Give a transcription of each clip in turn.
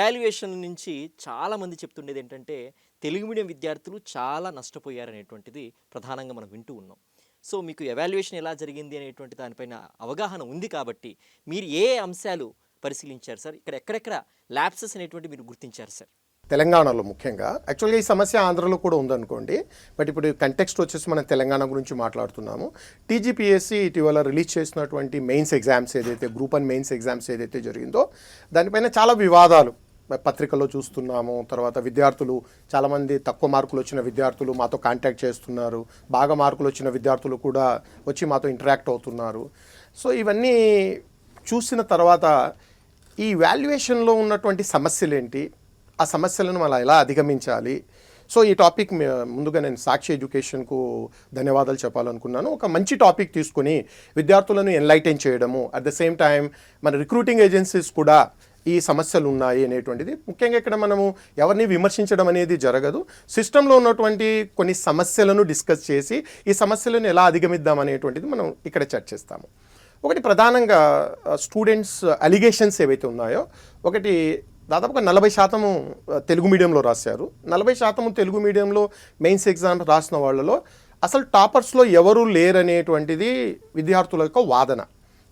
Valuation నుంచి చాలామంది చెప్తుండేది ఏంటంటే, తెలుగు మీడియం విద్యార్థులు చాలా నష్టపోయారనేటువంటిది ప్రధానంగా మనం వింటూ ఉన్నాం. సో, మీకు ఎవాల్యుయేషన్ ఎలా జరిగింది అనేటువంటి దానిపైన అవగాహన ఉంది కాబట్టి, మీరు ఏ అంశాలు పరిశీలించారు సార్? ఇక్కడ ఎక్కడెక్కడ ల్యాప్సెస్ అనేటువంటివి మీరు గుర్తించారు సార్? తెలంగాణలో ముఖ్యంగా యాక్చువల్గా ఈ సమస్య ఆంధ్రలో కూడా ఉందనుకోండి. బట్ ఇప్పుడు కంటెక్స్ట్ వచ్చేసి మనం తెలంగాణ గురించి మాట్లాడుతున్నాము. టీజీపీఎస్సీ ఇటీవల రిలీజ్ చేసినటువంటి మెయిన్స్ ఎగ్జామ్స్ ఏదైతే గ్రూప్ 1 మెయిన్స్ ఎగ్జామ్స్ ఏదైతే జరిగిందో దానిపైన చాలా వివాదాలు పత్రికల్లో చూస్తున్నాము. తర్వాత విద్యార్థులు చాలామంది తక్కువ మార్కులు వచ్చిన విద్యార్థులు మాతో కాంటాక్ట్ చేస్తున్నారు, బాగా మార్కులు వచ్చిన విద్యార్థులు కూడా వచ్చి మాతో ఇంటరాక్ట్ అవుతున్నారు. సో ఇవన్నీ చూసిన తర్వాత ఈ వాల్యుయేషన్లో ఉన్నటువంటి సమస్యలు ఏంటి, ఆ సమస్యలను మనం ఎలా అధిగమించాలి. సో ఈ టాపిక్ ముందుగా నేను సాక్షి ఎడ్యుకేషన్కు ధన్యవాదాలు చెప్పాలనుకున్నాను. ఒక మంచి టాపిక్ తీసుకుని విద్యార్థులను ఎన్లైటెన్ చేయడము, అట్ ద సేమ్ టైం మన రిక్రూటింగ్ ఏజెన్సీస్ కూడా ఈ సమస్యలు ఉన్నాయి అనేటువంటిది. ముఖ్యంగా ఇక్కడ మనము ఎవరిని విమర్శించడం అనేది జరగదు. సిస్టంలో ఉన్నటువంటి కొన్ని సమస్యలను డిస్కస్ చేసి ఈ సమస్యలను ఎలా అధిగమిద్దాం అనేటువంటిది మనం ఇక్కడ చర్చిస్తాము. ఒకటి ప్రధానంగా స్టూడెంట్స్ అలిగేషన్స్ ఏవైతే ఉన్నాయో, ఒకటి దాదాపుగా 40% తెలుగు మీడియంలో రాశారు. 40% తెలుగు మీడియంలో మెయిన్స్ ఎగ్జామ్ రాసిన వాళ్ళలో అసలు టాపర్స్లో ఎవరు లేరనేటువంటిది విద్యార్థుల యొక్క వాదన.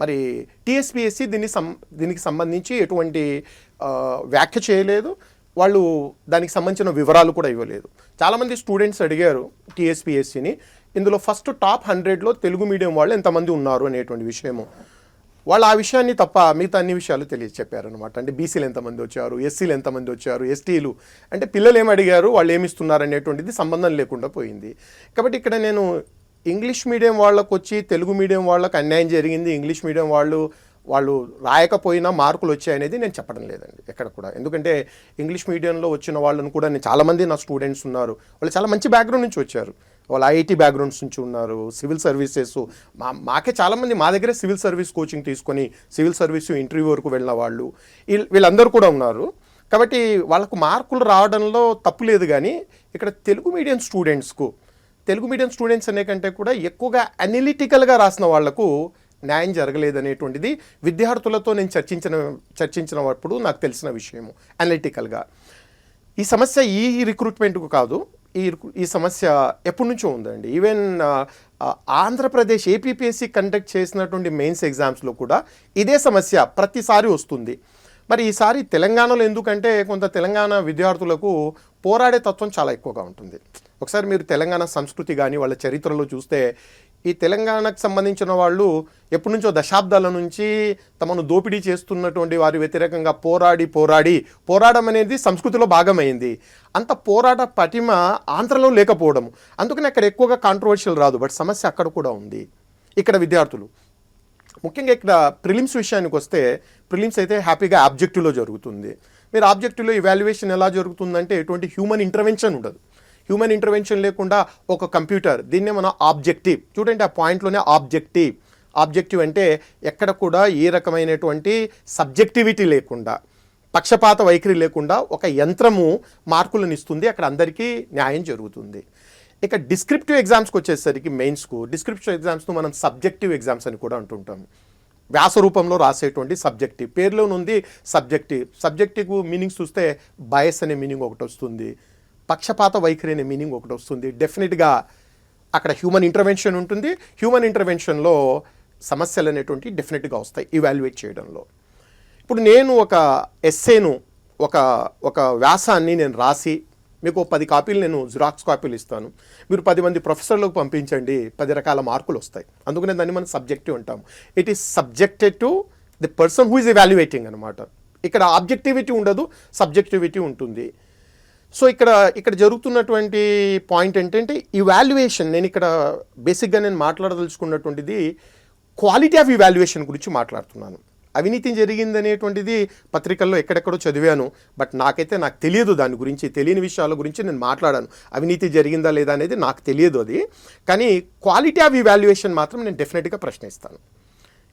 మరి టీఎస్పీఎస్సీ దీనికి సంబంధించి ఎటువంటి వ్యాఖ్య చేయలేదు, వాళ్ళు దానికి సంబంధించిన వివరాలు కూడా ఇవ్వలేదు. చాలామంది స్టూడెంట్స్ అడిగారు టీఎస్పీఎస్సీని, ఇందులో ఫస్ట్ టాప్ 100లో తెలుగు మీడియం వాళ్ళు ఎంతమంది ఉన్నారు అనేటువంటి విషయము. వాళ్ళు ఆ విషయాన్ని తప్ప మిగతా అన్ని విషయాలు చెప్పారనమాట. అంటే బీసీలు ఎంతమంది వచ్చారు, ఎస్సీలు ఎంతమంది వచ్చారు, ఎస్టీలు అంటే పిల్లలు ఏమి అడిగారు, వాళ్ళు ఏమి ఇస్తున్నారు అనేటువంటిది సంబంధం లేకుండా పోయింది. కాబట్టి ఇక్కడ నేను ఇంగ్లీష్ మీడియం వాళ్ళకు వచ్చి తెలుగు మీడియం వాళ్ళకు అన్యాయం జరిగింది, ఇంగ్లీష్ మీడియం వాళ్ళు రాయకపోయినా మార్కులు వచ్చాయనేది నేను చెప్పడం లేదండి ఎక్కడ కూడా. ఎందుకంటే ఇంగ్లీష్ మీడియంలో వచ్చిన వాళ్ళని కూడా నేను చాలామంది నా స్టూడెంట్స్ ఉన్నారు, వాళ్ళు చాలా మంచి బ్యాక్గ్రౌండ్ నుంచి వచ్చారు, వాళ్ళు ఐఐటీ బ్యాక్గ్రౌండ్స్ నుంచి ఉన్నారు, సివిల్ సర్వీసెస్ మాకే చాలామంది మా దగ్గరే సివిల్ సర్వీస్ కోచింగ్ తీసుకొని సివిల్ సర్వీస్ ఇంటర్వ్యూ వరకు వెళ్ళిన వాళ్ళు వీళ్ళందరూ కూడా ఉన్నారు. కాబట్టి వాళ్ళకు మార్కులు రావడంలో తప్పు లేదు. కానీ ఇక్కడ తెలుగు మీడియం స్టూడెంట్స్ అనే కంటే కూడా ఎక్కువగా అనలిటికల్గా రాసిన వాళ్లకు న్యాయం జరగలేదనేటువంటిది విద్యార్థులతో నేను చర్చించినప్పుడు నాకు తెలిసిన విషయము. అనలిటికల్గా ఈ సమస్య ఈ రిక్రూట్మెంట్కు కాదు, ఈ సమస్య ఎప్పటి నుంచో ఉందండి. ఈవెన్ ఆంధ్రప్రదేశ్ ఏపీపీఎస్సీ కండక్ట్ చేసినటువంటి మెయిన్స్ ఎగ్జామ్స్లో కూడా ఇదే సమస్య ప్రతిసారి వస్తుంది. మరి ఈసారి తెలంగాణలో ఎందుకంటే కొంత తెలంగాణ విద్యార్థులకు పోరాడే తత్వం చాలా ఎక్కువగా ఉంటుంది. ఒకసారి మీరు తెలంగాణ సంస్కృతి కానీ వాళ్ళ చరిత్రలో చూస్తే ఈ తెలంగాణకు సంబంధించిన వాళ్ళు ఎప్పటి నుంచో దశాబ్దాల నుంచి తమను దోపిడీ చేస్తున్నటువంటి వారి వ్యతిరేకంగా పోరాడడం అనేది సంస్కృతిలో భాగమైంది. అంత పోరాట పటిమ ఆంధ్రలో లేకపోవడం, అందుకని అక్కడ ఎక్కువగా కాంట్రవర్షియల్ రాదు. బట్ సమస్య అక్కడ కూడా ఉంది. ఇక్కడ విద్యార్థులు ముఖ్యంగా ఇక్కడ ప్రిలిమ్స్ విషయానికి వస్తే, ప్రిలిమ్స్ అయితే హ్యాపీగా ఆబ్జెక్టివ్లో జరుగుతుంది. మీరు ఆబ్జెక్టివ్లో ఇవాల్యుయేషన్ ఎలా జరుగుతుందంటే ఎటువంటి హ్యూమన్ ఇంటర్వెన్షన్ ఉండదు. హ్యూమన్ ఇంటర్వెన్షన్ లేకుండా ఒక కంప్యూటర్, దీన్నే మనం ఆబ్జెక్టివ్ చూడండి, ఆ పాయింట్లోనే ఆబ్జెక్టివ్ అంటే ఎక్కడ కూడా ఏ రకమైనటువంటి సబ్జెక్టివిటీ లేకుండా, పక్షపాత వైఖరి లేకుండా ఒక యంత్రము మార్కులను ఇస్తుంది, అక్కడ అందరికీ న్యాయం జరుగుతుంది. ఇక డిస్క్రిప్టివ్ ఎగ్జామ్స్కి వచ్చేసరికి మెయిన్స్కు డిస్క్రిప్టివ్ ఎగ్జామ్స్ను మనం సబ్జెక్టివ్ ఎగ్జామ్స్ అని కూడా అంటుంటాం. వ్యాస రూపంలో రాసేటువంటి సబ్జెక్టివ్, పేరులోనుంది సబ్జెక్టివ్ మీనింగ్స్ చూస్తే బయస్ అనే మీనింగ్ ఒకటి వస్తుంది, పక్షపాత వైఖరి అనే మీనింగ్ ఒకటి వస్తుంది. డెఫినెట్గా అక్కడ హ్యూమన్ ఇంటర్వెన్షన్ ఉంటుంది. హ్యూమన్ ఇంటర్వెన్షన్లో సమస్యలు అనేటువంటి డెఫినెట్గా వస్తాయి ఇవాల్యుయేట్ చేయడంలో. ఇప్పుడు నేను ఒక ఎస్సేను ఒక వ్యాసాన్ని నేను రాసి మీకు 10 కాపీలు నేను జిరాక్స్ కాపీలు ఇస్తాను, మీరు 10 మంది ప్రొఫెసర్లకు పంపించండి, 10 రకాల మార్కులు వస్తాయి. అందుకనే దాన్ని మనం సబ్జెక్టివ్ అంటాం. It is subjected to the person who is evaluating అనమాట. ఇక్కడ ఆబ్జెక్టివిటీ ఉండదు, సబ్జెక్టివిటీ ఉంటుంది. సో ఇక్కడ జరుగుతున్నటువంటి పాయింట్ ఏంటంటే ఇవాల్యుయేషన్, నేను ఇక్కడ బేసిక్గా నేను మాట్లాడదలుచుకున్నటువంటిది క్వాలిటీ ఆఫ్ ఇవాల్యుయేషన్ గురించి మాట్లాడుతున్నాను. అవినీతి జరిగిందనేటువంటిది పత్రికల్లో ఎక్కడెక్కడో చదివాను, బట్ నాకు తెలియదు, దాని గురించి తెలియని విషయాల గురించి నేను మాట్లాడాను. అవినీతి జరిగిందా లేదా అనేది నాకు తెలియదు అది. కానీ క్వాలిటీ ఆఫ్ ఇవాల్యుయేషన్ మాత్రం నేను డెఫినెట్గా ప్రశ్నిస్తాను.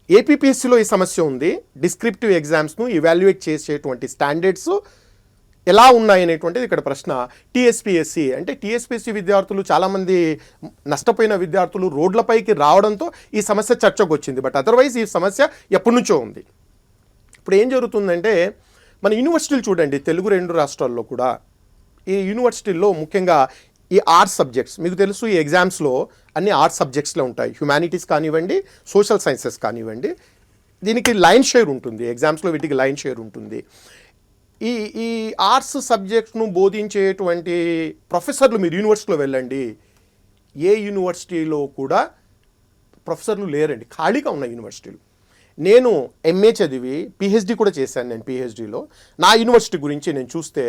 ఏపీపీఎస్సీలో ఈ సమస్య ఉంది. డిస్క్రిప్టివ్ ఎగ్జామ్స్ను ఇవాల్యుయేట్ చేసేటువంటి స్టాండర్డ్స్ ఎలా ఉన్నాయనేటువంటిది ఇక్కడ ప్రశ్న. టీఎస్పీఎస్సీ విద్యార్థులు చాలామంది నష్టపోయిన విద్యార్థులు రోడ్లపైకి రావడంతో ఈ సమస్య చర్చకు వచ్చింది. బట్ అదర్వైజ్ ఈ సమస్య ఎప్పటి నుంచో ఉంది. ఇప్పుడు ఏం జరుగుతుందంటే మన యూనివర్సిటీలు చూడండి, తెలుగు 2 రాష్ట్రాల్లో కూడా ఈ యూనివర్సిటీల్లో ముఖ్యంగా ఈ ఆర్ట్స్ సబ్జెక్ట్స్ మీకు తెలుసు, ఈ ఎగ్జామ్స్లో అన్ని ఆర్ట్స్ సబ్జెక్ట్స్లో ఉంటాయి. హ్యుమానిటీస్ కానివ్వండి, సోషల్ సైన్సెస్ కానివ్వండి, దీనికి లైన్ షేర్ ఉంటుంది. ఎగ్జామ్స్లో వీటికి లైన్ షేర్ ఉంటుంది. ఈ ఈ ఆర్ట్స్ సబ్జెక్ట్స్ను బోధించేటువంటి ప్రొఫెసర్లు మీరు యూనివర్సిటీలో వెళ్ళండి, ఏ యూనివర్సిటీలో కూడా ప్రొఫెసర్లు లేరండి, ఖాళీగా ఉన్న యూనివర్సిటీలు. నేను ఎంఏ చదివి పిహెచ్డి కూడా చేశాను. నేను పిహెచ్డిలో నా యూనివర్సిటీ గురించి నేను చూస్తే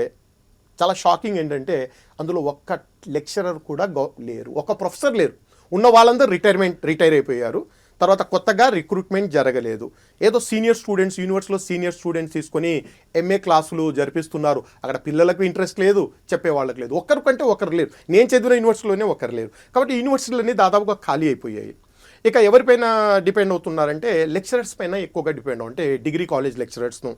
చాలా షాకింగ్ ఏంటంటే అందులో ఒక్క లెక్చరర్ కూడా లేరు, ఒక ప్రొఫెసర్ లేరు. ఉన్న వాళ్ళందరూ రిటైర్ అయిపోయారు. తర్వాత కొత్తగా రిక్రూట్మెంట్ జరగలేదు. ఏదో సీనియర్ స్టూడెంట్స్, యూనివర్సిటీలో సీనియర్ స్టూడెంట్స్ తీసుకొని ఎంఏ క్లాసులు జరిపిస్తున్నారు. అక్కడ పిల్లలకు ఇంట్రెస్ట్ లేదు, చెప్పేవాళ్ళకి లేదు. ఒక్కరికంటే ఒకరు లేరు. నేను చదివిన యూనివర్సిటీలోనే ఒకరు లేరు. కాబట్టి యూనివర్సిటీలన్నీ దాదాపుగా ఖాళీ అయిపోయాయి. ఇక ఎవరిపైన డిపెండ్ అవుతున్నారంటే లెక్చరర్స్ పైన ఎక్కువగా డిపెండ్ అంటే డిగ్రీ కాలేజ్ లెక్చరర్స్ను.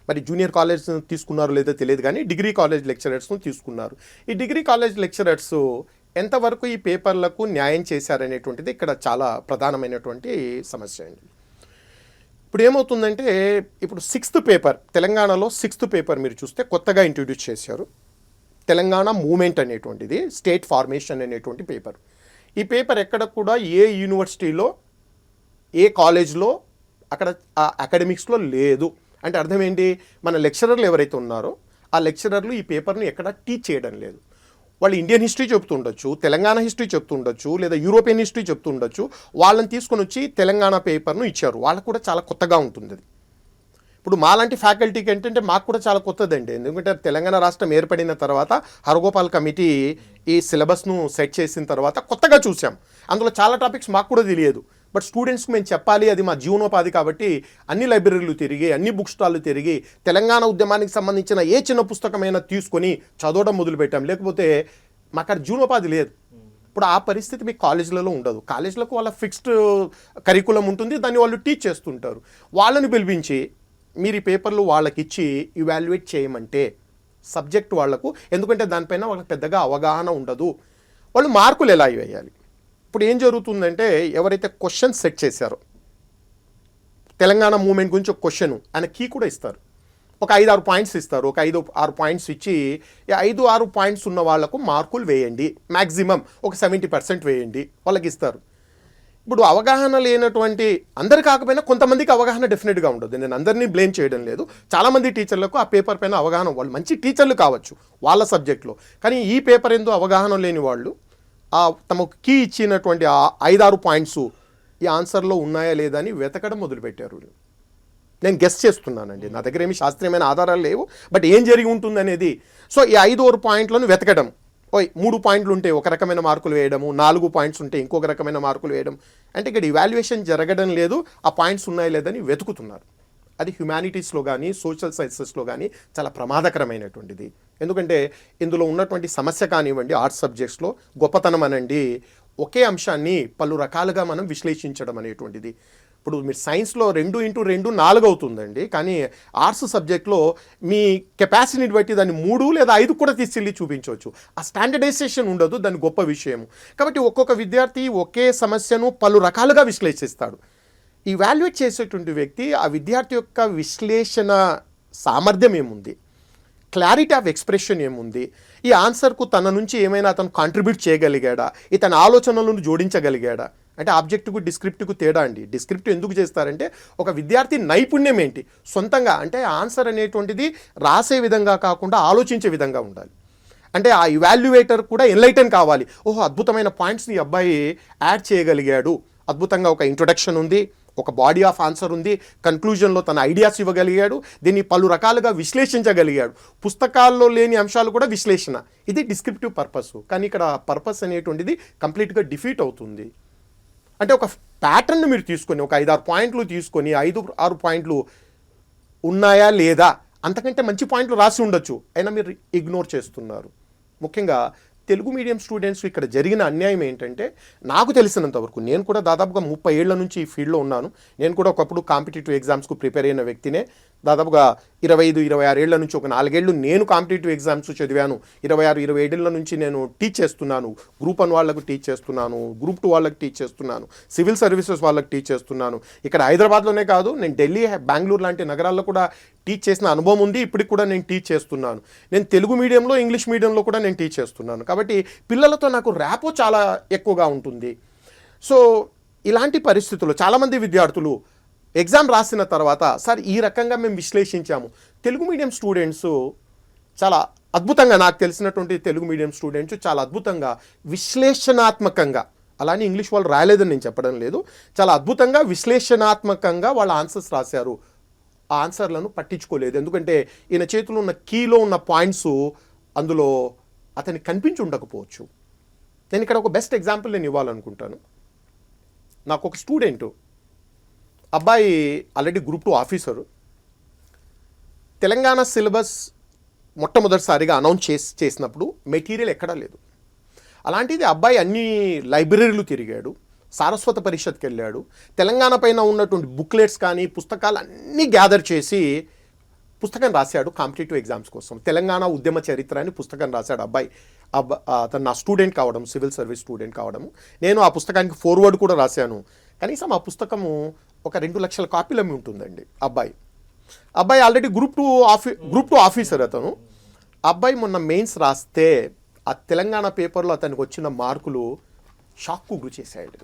మరి జూనియర్ కాలేజ్ తీసుకున్నారో లేదో తెలియదు, కానీ డిగ్రీ కాలేజ్ లెక్చరర్స్ను తీసుకున్నారు. ఈ డిగ్రీ కాలేజ్ లెక్చరర్స్ ఎంతవరకు ఈ పేపర్లకు న్యాయం చేశారనేటువంటిది ఇక్కడ చాలా ప్రధానమైనటువంటి సమస్య అండి. ఇప్పుడు ఏమవుతుందంటే, ఇప్పుడు 6th పేపర్ తెలంగాణలో 6th పేపర్ మీరు చూస్తే కొత్తగా ఇంట్రడ్యూస్ చేశారు. తెలంగాణ మూమెంట్ అనేటువంటిది, స్టేట్ ఫార్మేషన్ అనేటువంటి పేపర్. ఈ పేపర్ ఎక్కడ కూడా ఏ యూనివర్సిటీలో, ఏ కాలేజ్లో, అక్కడ అకాడమిక్స్లో లేదు. అంటే అర్థం ఏంటి, మన లెక్చరర్లు ఎవరైతే ఉన్నారో ఆ లెక్చరర్లు ఈ పేపర్ను ఎక్కడ టీచ్ చేయడం లేదు. వాళ్ళు ఇండియన్ హిస్టరీ చెప్తుండొచ్చు, తెలంగాణ హిస్టరీ చెప్తుండొచ్చు, లేదా యూరోపియన్ హిస్టరీ చెప్తుండొచ్చు. వాళ్ళని తీసుకొని వచ్చి తెలంగాణ పేపర్ను ఇచ్చారు. వాళ్ళకు కూడా చాలా కొత్తగా ఉంటుంది అది. ఇప్పుడు మాలాంటి ఫ్యాకల్టీకి ఏంటంటే మాకు కూడా చాలా కొత్తదండి. ఎందుకంటే తెలంగాణ రాష్ట్రం ఏర్పడిన తర్వాత హరగోపాల్ కమిటీ ఈ సిలబస్ను సెట్ చేసిన తర్వాత కొత్తగా చూసాం. అందులో చాలా టాపిక్స్ మాకు కూడా తెలియదు. బట్ స్టూడెంట్స్కి మేము చెప్పాలి, అది మా జీవనోపాధి కాబట్టి అన్ని లైబ్రరీలు తిరిగి, అన్ని బుక్ స్టాళ్ళు తిరిగి తెలంగాణ ఉద్యమానికి సంబంధించిన ఏ చిన్న పుస్తకమైనా తీసుకొని చదవడం మొదలుపెట్టాం. లేకపోతే మాకు అక్కడ జీవనోపాధి లేదు. ఇప్పుడు ఆ పరిస్థితి మీకు కాలేజీలలో ఉండదు. కాలేజీలకు వాళ్ళ ఫిక్స్డ్ కరికులం ఉంటుంది, దాన్ని వాళ్ళు టీచ్ చేస్తుంటారు. వాళ్ళని పిలిపించి మీరు ఈ పేపర్లు వాళ్ళకి ఇచ్చి ఇవాల్యుయేట్ చేయమంటే సబ్జెక్ట్ వాళ్లకు, ఎందుకంటే దానిపైన వాళ్ళకి పెద్దగా అవగాహన ఉండదు. వాళ్ళు మార్కులు ఎలా వేయాలి? ఇప్పుడు ఏం జరుగుతుందంటే, ఎవరైతే క్వశ్చన్ సెట్ చేశారో తెలంగాణ మూమెంట్ గురించి ఒక క్వశ్చన్ ఆయన కీ కూడా ఇస్తారు. ఒక 5-6 పాయింట్స్ ఇస్తారు. ఒక 5-6 పాయింట్స్ ఇచ్చి 5-6 పాయింట్స్ ఉన్న వాళ్లకు మార్కులు వేయండి, మ్యాక్సిమం ఒక 70% వేయండి వాళ్ళకి ఇస్తారు. ఇప్పుడు అవగాహన లేనటువంటి, అందరు కాకపోయినా కొంతమందికి అవగాహన డెఫినెట్గా ఉండదు. నేను అందరినీ బ్లేమ్ చేయడం లేదు. చాలామంది టీచర్లకు ఆ పేపర్ పైన అవగాహన, వాళ్ళు మంచి టీచర్లు కావచ్చు వాళ్ళ సబ్జెక్ట్లో, కానీ ఈ పేపర్ ఎందుకు అవగాహన లేని వాళ్ళు తమకు కీ ఇచ్చినటువంటి 5-6 పాయింట్స్ ఈ ఆన్సర్లో ఉన్నాయా లేదా అని వెతకడం మొదలుపెట్టారు. నేను గెస్ చేస్తున్నానండి, నా దగ్గర ఏమి శాస్త్రీయమైన ఆధారాలు లేవు, బట్ ఏం జరిగి ఉంటుంది అనేది. సో ఈ 5-6 పాయింట్లను వెతకడం, 3 పాయింట్లు ఉంటే ఒక రకమైన మార్కులు వేయడము, 4 పాయింట్స్ ఉంటే ఇంకొక రకమైన మార్కులు వేయడం. అంటే ఇక్కడ ఇవాల్యుయేషన్ జరగడం లేదు, ఆ పాయింట్స్ ఉన్నాయా లేదని వెతుకుతున్నారు. అది హ్యుమానిటీస్లో కానీ సోషల్ సైన్సెస్లో కానీ చాలా ప్రమాదకరమైనటువంటిది. ఎందుకంటే ఇందులో ఉన్నటువంటి సమస్య కానివ్వండి, ఆర్ట్స్ సబ్జెక్ట్స్లో గొప్పతనం అనండి, ఒకే అంశాన్ని పలు రకాలుగా మనం విశ్లేషించడం అనేటువంటిది. ఇప్పుడు మీరు సైన్స్లో 2x2 4 అవుతుందండి, కానీ ఆర్ట్స్ సబ్జెక్ట్లో మీ కెపాసిటీని బట్టి దాన్ని 3 లేదా 5 కూడా తీసుకెళ్ళి చూపించవచ్చు. ఆ స్టాండర్డైజేషన్ ఉండదు, దాని గొప్ప విషయము. కాబట్టి ఒక్కొక్క విద్యార్థి ఒకే సమస్యను పలు రకాలుగా విశ్లేషిస్తాడు. ఈ వాల్యుయేట్ చేసేటువంటి వ్యక్తి ఆ విద్యార్థి యొక్క విశ్లేషణ సామర్థ్యం ఏముంది, క్లారిటీ ఆఫ్ ఎక్స్ప్రెషన్ ఏముంది, ఈ ఆన్సర్కు తన నుంచి ఏమైనా అతను కాంట్రిబ్యూట్ చేయగలిగాడా, ఇతని ఆలోచనలను జోడించగలిగాడా. అంటే ఆబ్జెక్టివ్కు డిస్క్రిప్టివ్కు తేడా అండి. డిస్క్రిప్టివ్ ఎందుకు చేస్తారంటే ఒక విద్యార్థి నైపుణ్యం ఏంటి సొంతంగా, అంటే ఆన్సర్ అనేటువంటిది రాసే విధంగా కాకుండా ఆలోచించే విధంగా ఉండాలి. అంటే ఆ ఇవాల్యుయేటర్ కూడా ఎన్లైటన్ కావాలి. ఓహో, అద్భుతమైన పాయింట్స్ని అబ్బాయి యాడ్ చేయగలిగాడు, అద్భుతంగా ఒక ఇంట్రొడక్షన్ ఉంది, ఒక బాడీ ఆఫ్ ఆన్సర్ ఉంది, కన్క్లూజన్లో తన ఐడియాస్ ఇవ్వగలిగాడు, దీన్ని పలు రకాలుగా విశ్లేషించగలిగాడు. పుస్తకాల్లో లేని అంశాలు కూడా విశ్లేషణ, ఇది డిస్క్రిప్టివ్ పర్పస్. కానీ ఇక్కడ పర్పస్ అనేటువంటిది కంప్లీట్గా డిఫీట్ అవుతుంది. అంటే ఒక ప్యాటర్న్ మీరు తీసుకొని ఒక 5-6 పాయింట్లు తీసుకొని 5-6 పాయింట్లు ఉన్నాయా లేదా, అంతకంటే మంచి పాయింట్లు రాసి ఉండొచ్చు, అయినా మీరు ఇగ్నోర్ చేస్తున్నారు. ముఖ్యంగా తెలుగు మీడియం స్టూడెంట్స్ ఇక్కడ జరిగిన అన్యాయం ఏంటంటే, నాకు తెలిసినంత వరకు, నేను కూడా దాదాపుగా 30 ఏళ్ల నుంచి ఈ ఫీల్డ్లో ఉన్నాను. నేను కూడా ఒకప్పుడు కాంపిటేటివ్ ఎగ్జామ్స్కు ప్రిపేర్ అయిన వ్యక్తినే. దాదాపుగా 25-26 ఏళ్ల నుంచి ఒక 4 ఏళ్ళు నేను కాంపిటేటివ్ ఎగ్జామ్స్ చదివాను. 26-27 ఏళ్ల నుంచి నేను టీచ్ చేస్తున్నాను. గ్రూప్ 1 వాళ్ళకు టీచ్ చేస్తున్నాను, గ్రూప్ 2 వాళ్ళకి టీచ్ చేస్తున్నాను, సివిల్ సర్వీసెస్ వాళ్ళకి టీచ్ చేస్తున్నాను. ఇక్కడ హైదరాబాద్లోనే కాదు, నేను ఢిల్లీ, బెంగళూరు లాంటి నగరాల్లో కూడా టీచ్ చేసిన అనుభవం ఉంది. ఇప్పటికి కూడా నేను టీచ్ చేస్తున్నాను. నేను తెలుగు మీడియంలో, ఇంగ్లీష్ మీడియంలో కూడా నేను టీచ్ చేస్తున్నాను. కాబట్టి పిల్లలతో నాకు ర్యాపో చాలా ఎక్కువగా ఉంటుంది. సో ఇలాంటి పరిస్థితుల్లో చాలామంది విద్యార్థులు ఎగ్జామ్ రాసిన తర్వాత సార్ ఈ రకంగా మేము విశ్లేషించాము. తెలుగు మీడియం స్టూడెంట్స్ చాలా అద్భుతంగా, నాకు తెలిసినటువంటి తెలుగు మీడియం స్టూడెంట్స్ చాలా అద్భుతంగా విశ్లేషణాత్మకంగా, అలానే ఇంగ్లీష్ వాళ్ళు రాలేదని నేను చెప్పడం లేదు, చాలా అద్భుతంగా విశ్లేషణాత్మకంగా వాళ్ళ ఆన్సర్స్ రాశారు. ఆ ఆన్సర్లను పట్టించుకోలేదు. ఎందుకంటే ఈయన చేతిలో ఉన్న కీలో ఉన్న పాయింట్స్ అందులో అతనికి కనిపించి ఉండకపోవచ్చు. నేను ఇక్కడ ఒక బెస్ట్ ఎగ్జాంపుల్ నేను ఇవ్వాలనుకుంటాను. నాకు ఒక స్టూడెంటు, అబ్బాయి already group 2 officer. Telangana syllabus మొట్టమొదటిసారిగా అనౌన్స్ చేసినప్పుడు మెటీరియల్ ఎక్కడా లేదు. అలాంటిది అబ్బాయి అన్ని లైబ్రరీలు తిరిగాడు, సారస్వత పరిషత్కి వెళ్ళాడు, తెలంగాణ పైన ఉన్నటువంటి బుక్లెట్స్ కానీ పుస్తకాలు అన్నీ గ్యాదర్ చేసి పుస్తకం రాశాడు కాంపిటేటివ్ ఎగ్జామ్స్ కోసం. తెలంగాణ ఉద్యమ చరిత్ర అని పుస్తకం రాశాడు అబ్బాయి. అతను నా స్టూడెంట్ కావడం, సివిల్ సర్వీస్ స్టూడెంట్ కావడము. నేను ఆ పుస్తకానికి ఫోర్వర్డ్ కూడా రాశాను. కనీసం ఆ పుస్తకము ఒక 2 లక్షల కాపీలు అమ్మి ఉంటుందండి. అబ్బాయి ఆల్రెడీ గ్రూప్ 2 ఆఫీసర్ అతను. అబ్బాయి మొన్న మెయిన్స్ రాస్తే ఆ తెలంగాణ పేపర్లో అతనికి వచ్చిన మార్కులు షాక్కు గురి చేశాడు.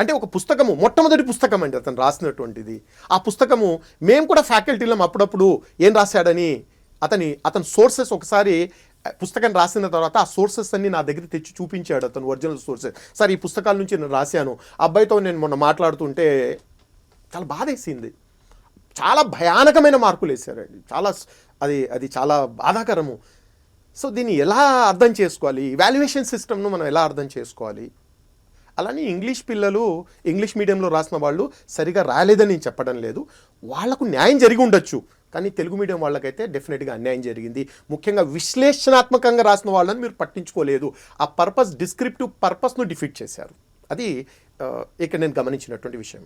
అంటే ఒక పుస్తకము, మొట్టమొదటి పుస్తకం అండి అతను రాసినటువంటిది. ఆ పుస్తకము మేము కూడా ఫ్యాకల్టీలో అప్పుడప్పుడు ఏం రాశాడని అతని సోర్సెస్ ఒకసారి పుస్తకం రాసిన తర్వాత ఆ సోర్సెస్ అన్ని నా దగ్గర తెచ్చి చూపించాడు అతను, ఒరిజినల్ సోర్సెస్. సార్ ఈ పుస్తకాల నుంచి నేను రాశాను. అబ్బాయితో నేను మొన్న మాట్లాడుతుంటే చాలా బాధేసింది. చాలా భయానకమైన మార్కులు వేశారండి. అది చాలా బాధాకరము. సో దీన్ని ఎలా అర్థం చేసుకోవాలి, ఇవాల్యుయేషన్ సిస్టమ్ను మనం ఎలా అర్థం చేసుకోవాలి? అలానే ఇంగ్లీష్ పిల్లలు, ఇంగ్లీష్ మీడియంలో రాసిన వాళ్ళు సరిగా రాలేదని నేను చెప్పడం లేదు, వాళ్లకు న్యాయం జరిగి ఉండొచ్చు. కానీ తెలుగు మీడియం వాళ్ళకైతే డెఫినెట్గా అన్యాయం జరిగింది. ముఖ్యంగా విశ్లేషణాత్మకంగా రాసిన వాళ్ళని మీరు పట్టించుకోలేదు. ఆ డిస్క్రిప్టివ్ పర్పస్ను డిఫీట్ చేశారు. అది ఇక్కడ నేను గమనించినటువంటి విషయం.